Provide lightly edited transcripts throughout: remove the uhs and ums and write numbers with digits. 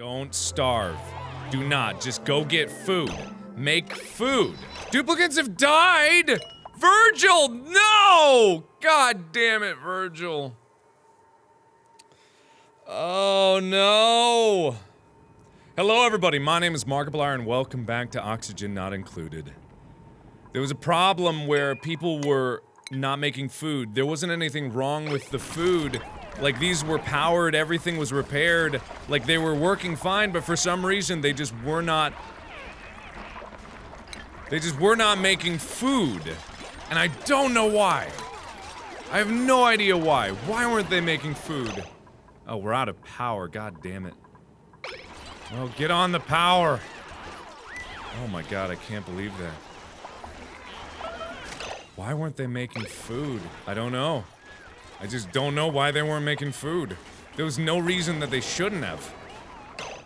Don't starve. Do not. Just go get food. Make food. Duplicates have died! Virgil! No! God damn it, Virgil. Oh no. Hello everybody, my name is Markiplier and welcome back to Oxygen Not Included. There was a problem where people were not making food. There wasn't anything wrong with the food. Like, these were powered, everything was repaired. Like, they were working fine, but for some reason, they just were not making food. And I don't know why. I have no idea why. Why weren't they making food? Oh, we're out of power, god damn it. Oh, get on the power. Oh my god, I can't believe that. Why weren't they making food? I don't know. I just don't know why they weren't making food. There was no reason that they shouldn't have.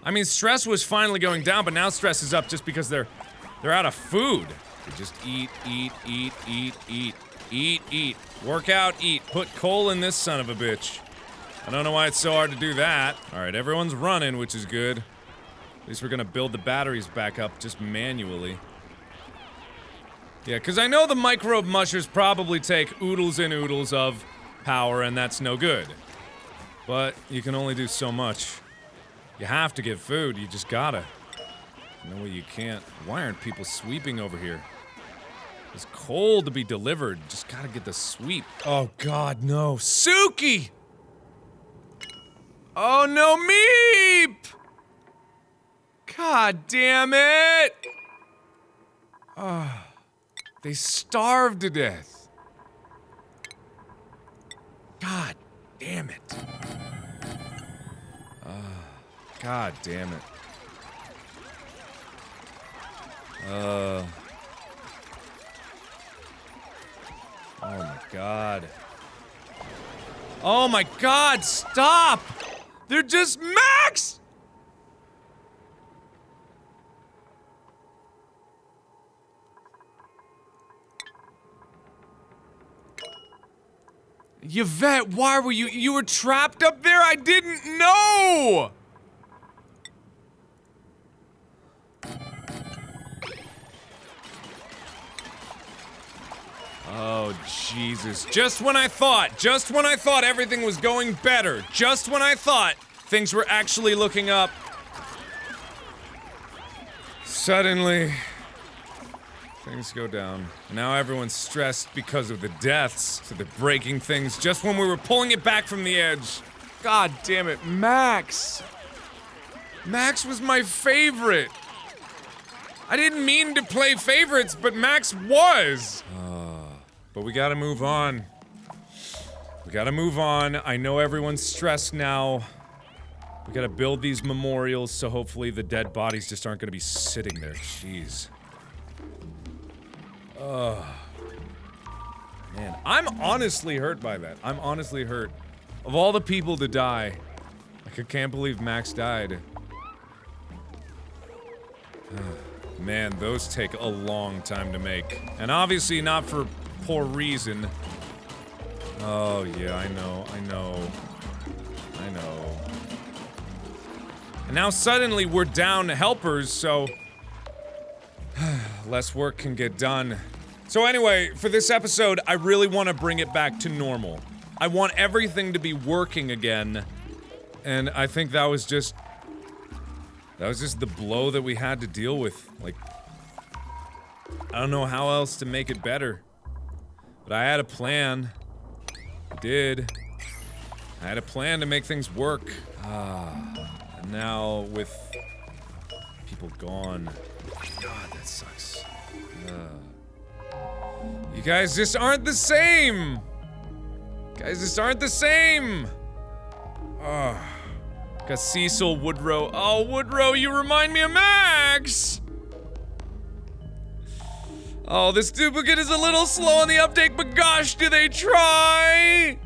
I mean, stress was finally going down, but now stress is up just because they're out of food. They just eat. Work out, eat. Put coal in this son of a bitch. I don't know why it's so hard to do that. Alright, everyone's running, which is good. At least we're gonna build the batteries back up just manually. Yeah, because I know the microbe mushers probably take oodles and oodles of power, and that's no good. But you can only do so much. You have to get food, you just gotta. No way you can't. Why aren't people sweeping over here? There's coal to be delivered, just gotta get the sweep. Oh god, no. Suki! Oh no, Meep! God damn it! They starved to death. God damn it. God damn it. Oh my god. Oh my god, stop! They're just Max! Yvette, why were you were trapped up there? I didn't know! Oh, Jesus. Just when I thought everything was going better, just when I thought things were actually looking up, suddenly, things go down. Now everyone's stressed because of the deaths, so they're breaking things just when we were pulling it back from the edge. God damn it, Max! Max was my favorite! I didn't mean to play favorites, but Max was! But we gotta move on. We gotta move on. I know everyone's stressed now. We gotta build these memorials so hopefully the dead bodies just aren't gonna be sitting there. Jeez. Man, I'm honestly hurt by that. I'm honestly hurt. Of all the people to die, like, I can't believe Max died. Man, those take a long time to make. And obviously not for poor reason. Oh, yeah, I know. And now suddenly we're down helpers, so less work can get done. So anyway, for this episode, I really want to bring it back to normal. I want everything to be working again. And I think that was just the blow that we had to deal with. Like, I don't know how else to make it better. But I had a plan. I did. I had a plan to make things work. And now with people gone. God, that sucks. You guys just aren't the same! Guys just aren't the same! Got Cecil, Woodrow. Oh, Woodrow, you remind me of Max! Oh, this duplicate is a little slow on the uptake, but gosh, do they try!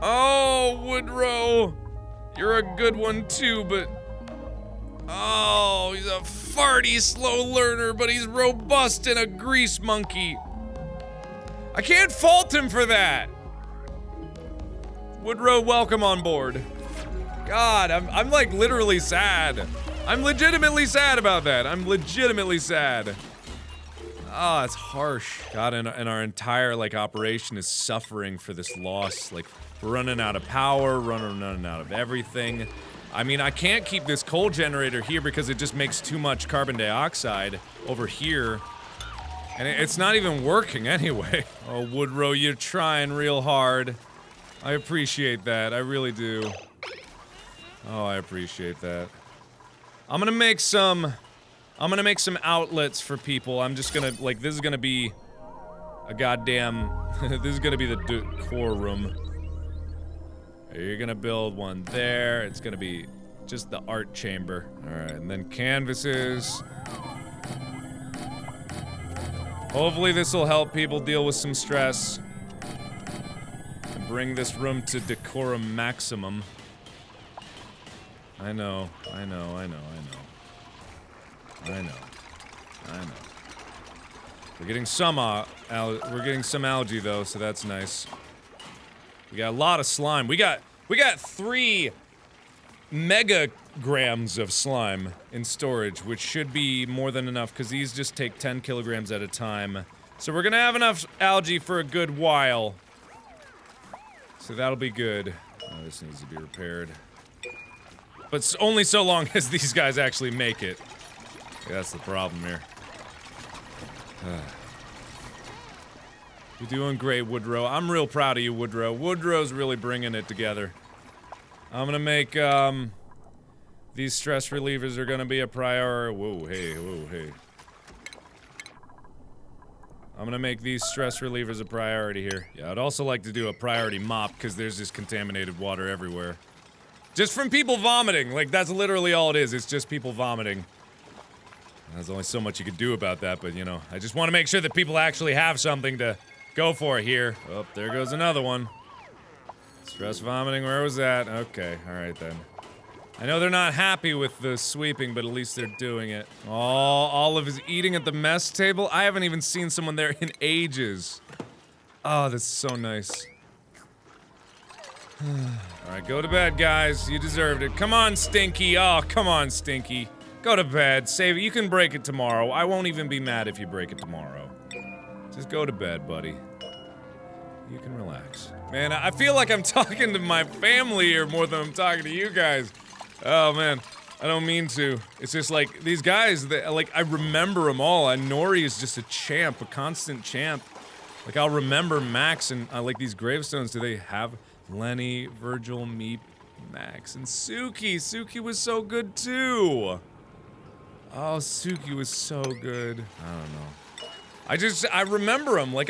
Oh, Woodrow. You're a good one too, but... Oh, he's a farty slow learner, but he's robust and a grease monkey. I can't fault him for that! Woodrow, welcome on board. God, I'm like literally sad. I'm legitimately sad about that. I'm legitimately sad. Oh, it's harsh. God, and our entire, like, operation is suffering for this loss. Like, we're running out of power, running out of everything. I mean, I can't keep this coal generator here because it just makes too much carbon dioxide over here. And it's not even working anyway. Oh, Woodrow, you're trying real hard. I appreciate that. I really do. Oh, I appreciate that. I'm gonna make some outlets for people. I'm just gonna, like, this is gonna be a goddamn, this is gonna be the decor room. You're gonna build one there. It's gonna be just the art chamber. Alright, and then canvases. Hopefully this will help people deal with some stress. And bring this room to decorum maximum. I know. We're getting some algae though, so that's nice. We got a lot of slime. We got 3 megagrams of slime in storage, which should be more than enough because these just take 10 kilograms at a time. So we're gonna have enough algae for a good while. So that'll be good. Oh, this needs to be repaired. But only so long as these guys actually make it. Yeah, that's the problem here. You're doing great, Woodrow. I'm real proud of you, Woodrow. Woodrow's really bringing it together. I'm gonna make, these stress relievers are gonna be a priority. Whoa, hey. I'm gonna make these stress relievers a priority here. Yeah, I'd also like to do a priority mop, because there's just contaminated water everywhere. Just from people vomiting. Like, that's literally all it is. It's just people vomiting. There's only so much you could do about that, but, you know, I just want to make sure that people actually have something to go for here. Oh, there goes another one. Stress vomiting, where was that? Okay, alright then. I know they're not happy with the sweeping, but at least they're doing it. Oh, Olive is eating at the mess table? I haven't even seen someone there in ages. Oh, that's so nice. Alright, go to bed, guys. You deserved it. Come on, Stinky. Oh, come on, Stinky. Go to bed. Save it. You can break it tomorrow. I won't even be mad if you break it tomorrow. Just go to bed, buddy. You can relax. Man, I feel like I'm talking to my family here more than I'm talking to you guys. Oh, man. I don't mean to. It's just like, these guys, like, I remember them all. And Nori is just a champ, a constant champ. Like, I'll remember Max and, like, these gravestones. Do they have Lenny, Virgil, Meep, Max, and Suki? Suki was so good, too. Oh, Suki was so good. I don't know. I remember them. Like,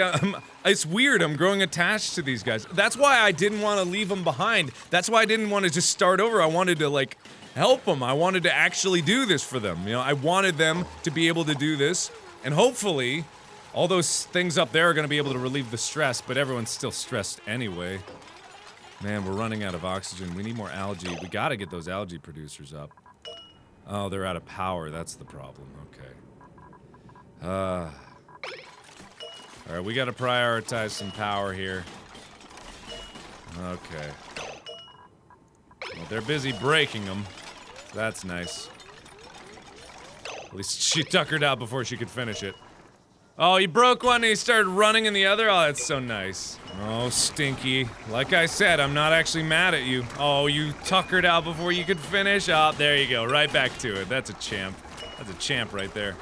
it's weird. I'm growing attached to these guys. That's why I didn't want to leave them behind. That's why I didn't want to just start over. I wanted to, like, help them. I wanted to actually do this for them. You know, I wanted them to be able to do this. And hopefully, all those things up there are going to be able to relieve the stress, but everyone's still stressed anyway. Man, we're running out of oxygen. We need more algae. We got to get those algae producers up. Oh, they're out of power. That's the problem. Okay. Alright, we gotta prioritize some power here. Okay. Well, they're busy breaking them. That's nice. At least she tuckered out before she could finish it. Oh, he broke one and he started running in the other? Oh, that's so nice. Oh, Stinky. Like I said, I'm not actually mad at you. Oh, you tuckered out before you could finish? Oh, there you go. Right back to it. That's a champ. That's a champ right there.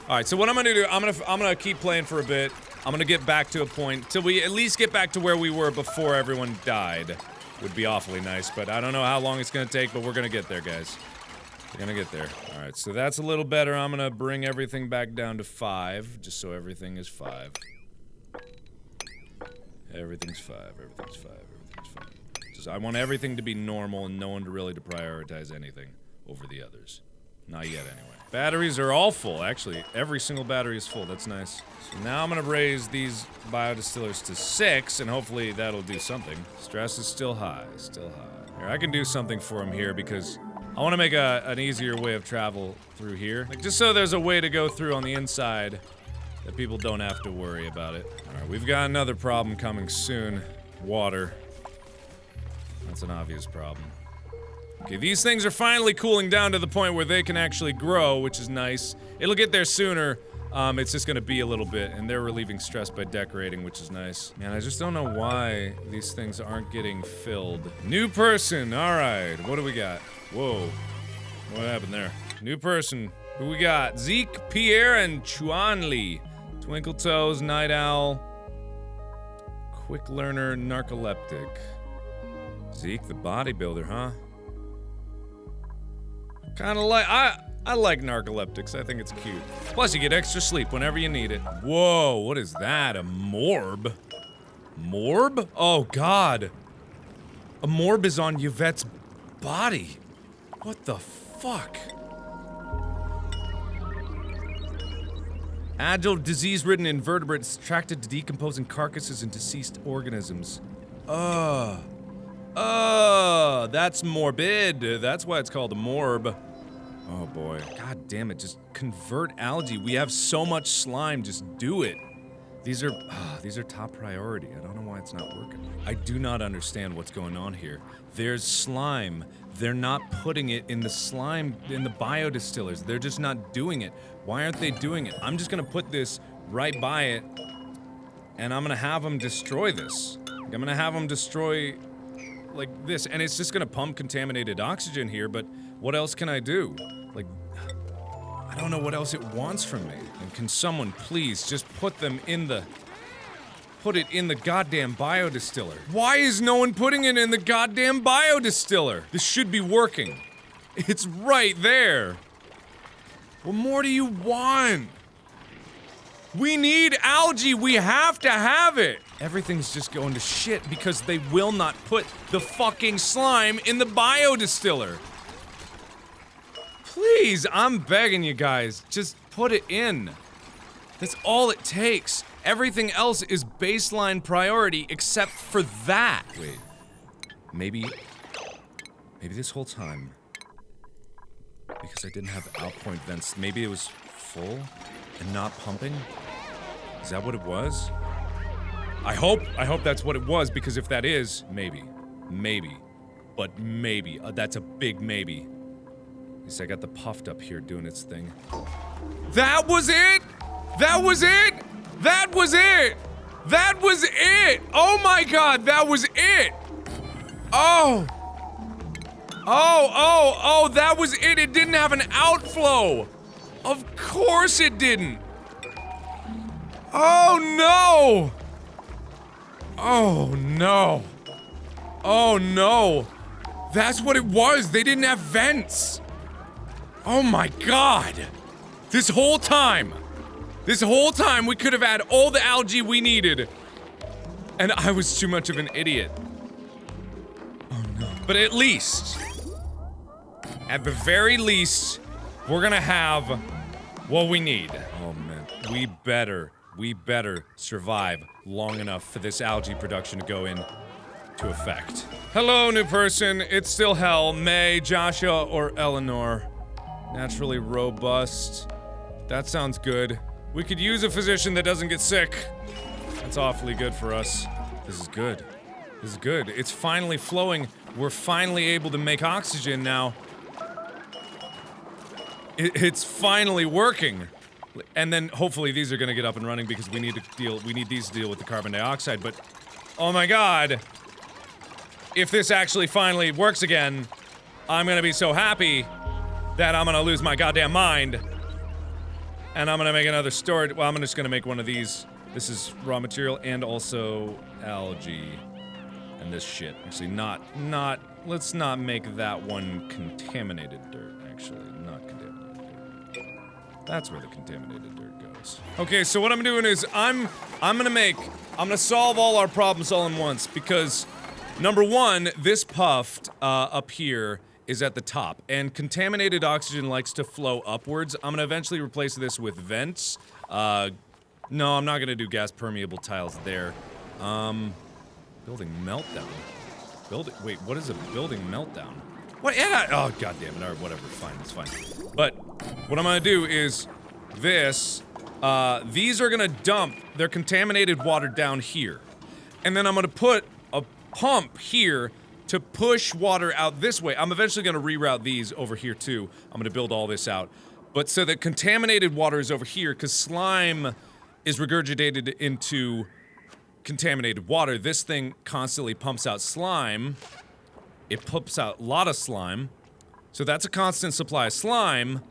Alright, so what I'm gonna do, I'm gonna keep playing for a bit. I'm gonna get back to a point till we at least get back to where we were before everyone died. Would be awfully nice, but I don't know how long it's gonna take, but we're gonna get there, guys. We're gonna get there. Alright, so that's a little better. I'm gonna bring everything back down to 5, just so everything is 5. Everything's 5, everything's 5, everything's 5. Just, I want everything to be normal and no one to really prioritize anything over the others. Not yet, anyway. Batteries are all full, actually. Every single battery is full. That's nice. So now I'm gonna raise these biodistillers to 6, and hopefully that'll do something. Stress is still high, still high. Here, I can do something for him here because I want to make an easier way of travel through here. Like, just so there's a way to go through on the inside that people don't have to worry about it. Alright, we've got another problem coming soon. Water. That's an obvious problem. Okay, these things are finally cooling down to the point where they can actually grow, which is nice. It'll get there sooner. It's just gonna be a little bit, and they're relieving stress by decorating, which is nice. Man, I just don't know why these things aren't getting filled. New person, alright, what do we got? Whoa, what happened there? New person, who we got? Zeke, Pierre, and Chuanli. Twinkle Toes, Night Owl, Quick Learner, Narcoleptic. Zeke, the bodybuilder, huh? Kinda like, I like narcoleptics. I think it's cute. Plus, you get extra sleep whenever you need it. Whoa, what is that? A morb? Morb? Oh, God. A morb is on Yvette's body. What the fuck? Agile, disease-ridden invertebrates attracted to decomposing carcasses and deceased organisms. That's morbid. That's why it's called a morb. Oh boy. God damn it, just convert algae. We have so much slime, just do it. These are top priority. I don't know why it's not working. I do not understand what's going on here. There's slime. They're not putting it in the slime, in the biodistillers. They're just not doing it. Why aren't they doing it? I'm just gonna put this right by it, and I'm gonna have them destroy this. I'm gonna have them destroy, like, this, and it's just gonna pump contaminated oxygen here, but what else can I do? Like, I don't know what else it wants from me. And can someone please just put them in the... Put it in the goddamn biodistiller. Why is no one putting it in the goddamn biodistiller? This should be working. It's right there. What more do you want? We need algae. We have to have it. Everything's just going to shit because they will not put the fucking slime in the biodistiller. Please, I'm begging you guys, just put it in. That's all it takes. Everything else is baseline priority except for that. Wait, maybe this whole time, because I didn't have outpoint vents, maybe it was full and not pumping? Is that what it was? I hope that's what it was, because if that is, maybe, but maybe, that's a big maybe. At least I got the puffed up here doing its thing. That was it? That was it? That was it! That was it! Oh my god, that was it! Oh! Oh, that was it! It didn't have an outflow! Of course it didn't! Oh no! Oh no! Oh no! That's what it was! They didn't have vents! Oh my god! This whole time we could have had all the algae we needed. And I was too much of an idiot. Oh no. But at least, at the very least, we're gonna have what we need. Oh man, we better survive long enough for this algae production to go into effect. Hello, new person. It's still hell. May, Joshua, or Eleanor. Naturally robust. That sounds good. We could use a physician that doesn't get sick. That's awfully good for us. This is good. This is good. It's finally flowing. We're finally able to make oxygen now. It's finally working. And then hopefully these are gonna get up and running because we need these to deal with the carbon dioxide, but oh my god. If this actually finally works again, I'm gonna be so happy that I'm gonna lose my goddamn mind. And I'm gonna make another storage. Well, I'm just gonna make one of these. This is raw material and also algae. And this shit. Actually, let's not make that one contaminated dirt, actually. Not contaminated dirt. That's where the contaminated dirt goes. Okay, so what I'm doing is I'm gonna solve all our problems all in once, because number one, this puffed up here is at the top, and contaminated oxygen likes to flow upwards. I'm gonna eventually replace this with vents. No, I'm not gonna do gas permeable tiles there. Building meltdown. Wait, what is a building meltdown? What? Yeah. Oh, god damn it. All right, whatever. Fine, it's fine. But what I'm gonna do is this. These are gonna dump their contaminated water down here, and then I'm gonna put a pump here to push water out this way. I'm eventually going to reroute these over here too. I'm going to build all this out. But so that contaminated water is over here, because slime is regurgitated into contaminated water. This thing constantly pumps out slime. It pumps out a lot of slime. So that's a constant supply of slime.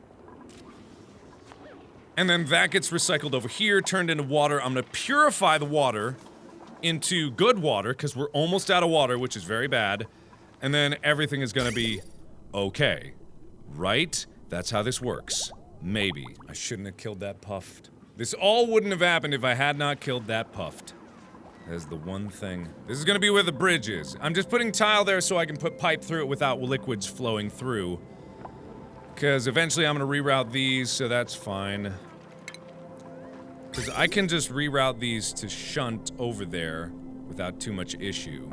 And then that gets recycled over here, turned into water. I'm gonna purify the water into good water, because we're almost out of water, which is very bad. And then everything is gonna be okay. Right? That's how this works. Maybe. I shouldn't have killed that puffed. This all wouldn't have happened if I had not killed that puffed. That's the one thing. This is gonna be where the bridge is. I'm just putting tile there so I can put pipe through it without liquids flowing through. Because eventually I'm gonna reroute these, so that's fine. Because I can just reroute these to shunt over there without too much issue.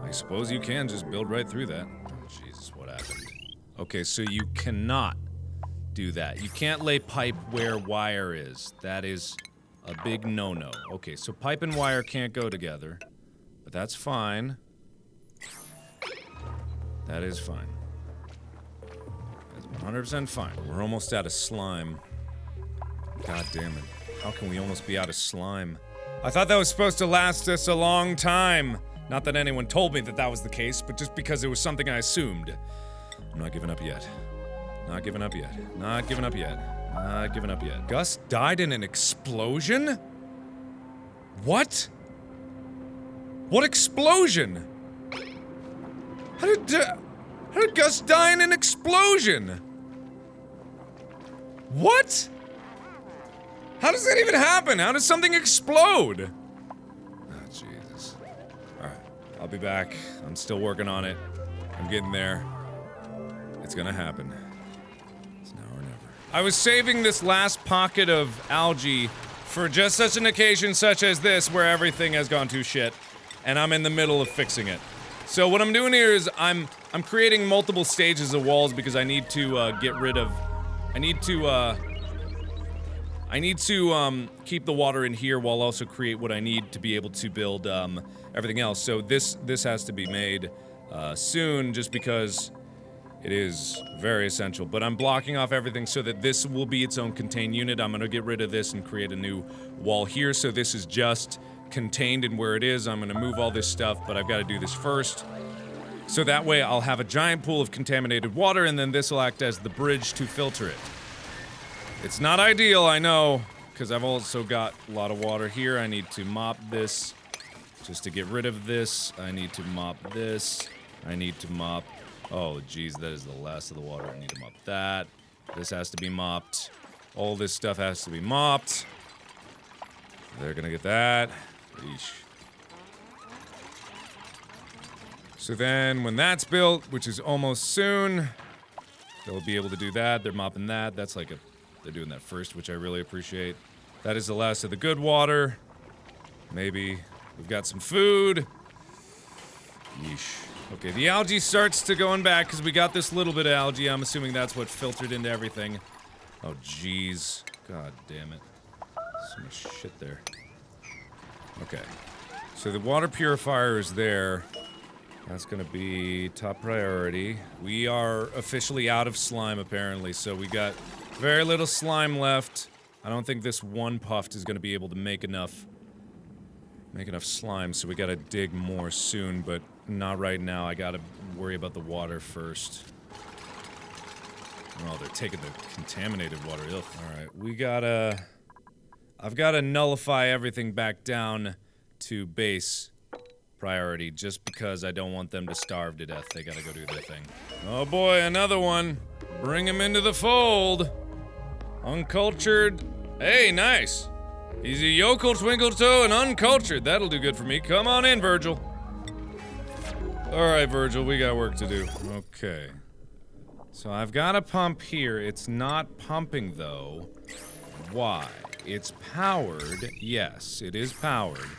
I suppose you can just build right through that. Oh, Jesus, what happened? Okay, so you cannot do that. You can't lay pipe where wire is. That is a big no-no. Okay, so pipe and wire can't go together. But that's fine. That is fine. That's 100% fine. We're almost out of slime. God damn it. How can we almost be out of slime? I thought that was supposed to last us a long time. Not that anyone told me that that was the case, but just because it was something I assumed. I'm not giving up yet. Not giving up yet. Not giving up yet. Not giving up yet. Gus died in an explosion? What? What explosion? How did Gus die in an explosion? What? How does that even happen? How does something explode? Oh, Jesus. Alright, I'll be back. I'm still working on it. I'm getting there. It's gonna happen. It's now or never. I was saving this last pocket of algae for just such an occasion such as this where everything has gone to shit. And I'm in the middle of fixing it. So what I'm doing here is I'm creating multiple stages of walls because I need to get rid of... I need to keep the water in here while also create what I need to be able to build everything else. So this has to be made soon just because it is very essential. But I'm blocking off everything so that this will be its own contained unit. I'm gonna get rid of this and create a new wall here. So this is just contained in where it is. I'm gonna move all this stuff, but I've got to do this first. So that way I'll have a giant pool of contaminated water, and then this will act as the bridge to filter it. It's not ideal, I know, because I've also got a lot of water here. I need to mop this just to get rid of this. I need to mop this. I need to mop... Oh, geez, that is the last of the water. I need to mop that. This has to be mopped. All this stuff has to be mopped. They're gonna get that. Eesh. So then, when that's built, which is almost soon, they'll be able to do that. They're mopping that. That's like a... They're doing that first, which I really appreciate. That is the last of the good water. Maybe we've got some food. Yeesh. Okay, the algae starts to going back because we got this little bit of algae. I'm assuming that's what filtered into everything. Oh, jeez. God damn it. So much shit there. Okay. So the water purifier is there. That's gonna be top priority. We are officially out of slime, apparently, so we got very little slime left. I don't think this one puffed is gonna be able to make enough slime, so we gotta dig more soon, but not right now. I gotta worry about the water first. Oh, they're taking the contaminated water. Ugh. Alright, we gotta... I've gotta nullify everything back down to base priority, just because I don't want them to starve to death. They gotta go do their thing. Oh boy, another one. Bring him into the fold. Uncultured. Hey, nice. He's a yokel, twinkle toe, and uncultured. That'll do good for me. Come on in, Virgil. Alright, Virgil, we got work to do. Okay. So I've got a pump here. It's not pumping, though. Why? It's powered. Yes, it is powered.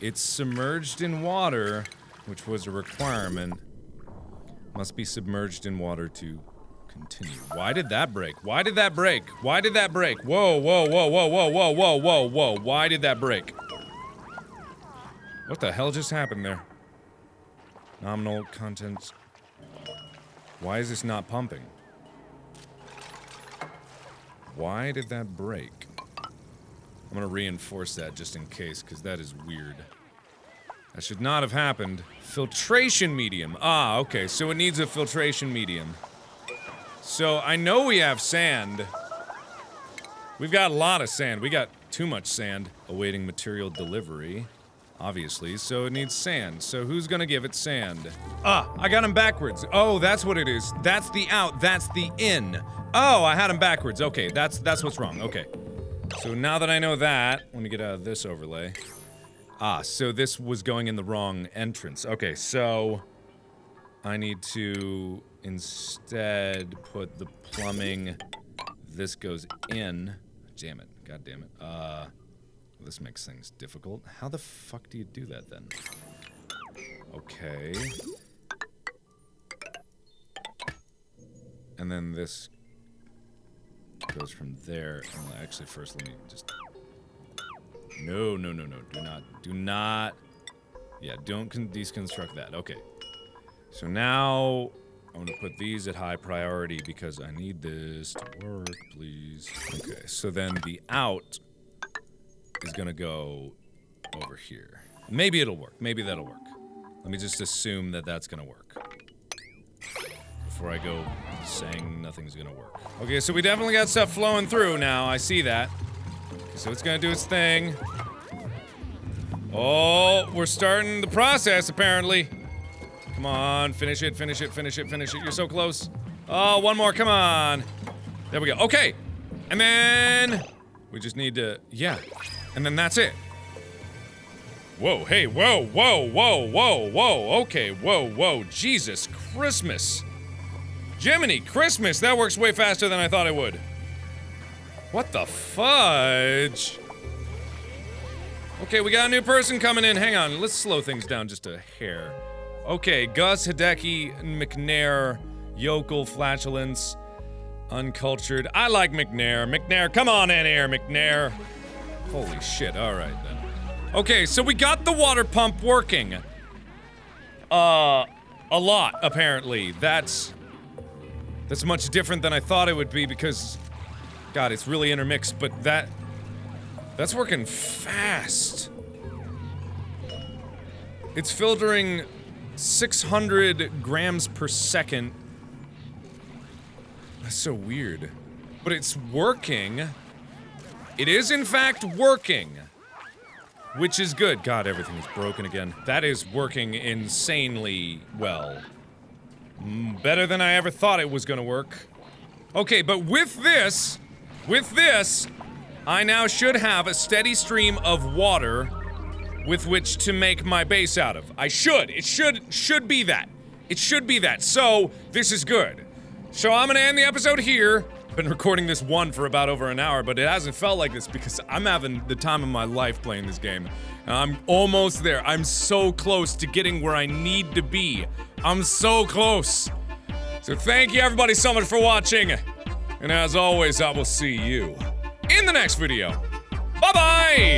It's submerged in water, which was a requirement. Must be submerged in water to continue. Why did that break? Why did that break? Why did that break? Whoa, whoa, whoa, whoa, whoa, whoa, whoa, whoa, whoa. Why did that break? What the hell just happened there? Nominal contents. Why is this not pumping? Why did that break? I'm gonna reinforce that just in case, because that is weird. That should not have happened. Filtration medium. Ah, okay, so it needs a filtration medium. So I know we have sand. We've got a lot of sand. We got too much sand. Awaiting material delivery, obviously, so it needs sand. So who's gonna give it sand? Ah, I got him backwards. Oh, that's what it is. That's the out, that's the in. Oh, I had him backwards. Okay, that's what's wrong. Okay. So now that I know that, let me get out of this overlay. Ah, so this was going in the wrong entrance. Okay, so I need to instead put the plumbing. This goes in. Damn it. God damn it. This makes things difficult. How the fuck do you do that then? Okay. And then this goes from there. Oh, actually, first let me just... No. Do not... Yeah, don't deconstruct that. Okay. So now, I'm gonna put these at high priority because I need this to work, please. Okay, so then the out is gonna go over here. Maybe it'll work. Maybe that'll work. Let me just assume that that's gonna work before I go saying nothing's gonna work. Okay, so we definitely got stuff flowing through now. I see that. So it's gonna do its thing. Oh, we're starting the process, apparently. Come on, finish it. You're so close. Oh, one more, come on. There we go. Okay. And then we just need to, yeah. And then that's it. Whoa, hey, whoa. Okay, whoa. Jesus Christmas. Jiminy Christmas, that works way faster than I thought it would. What the fudge? Okay, we got a new person coming in. Hang on, let's slow things down just a hair. Okay, Gus, Hideki, McNair, Yokel, Flatulence, Uncultured. I like McNair. McNair, come on in here, McNair. Holy shit, alright then. Okay, so we got the water pump working. A lot, apparently. That's much different than I thought it would be because, God, it's really intermixed, but that's working fast. It's filtering 600 grams per second. That's so weird. But it's working. It is, in fact, working. Which is good. God, everything is broken again. That is working insanely well. Better than I ever thought it was gonna work. Okay, but with this, I now should have a steady stream of water with which to make my base out of. I should. It should be that. It should be that. So, this is good. So I'm gonna end the episode here. Been recording this one for about over an hour, but it hasn't felt like this because I'm having the time of my life playing this game. And I'm almost there. I'm so close to getting where I need to be. I'm so close. So thank you everybody so much for watching. And as always, I will see you in the next video. Bye-bye!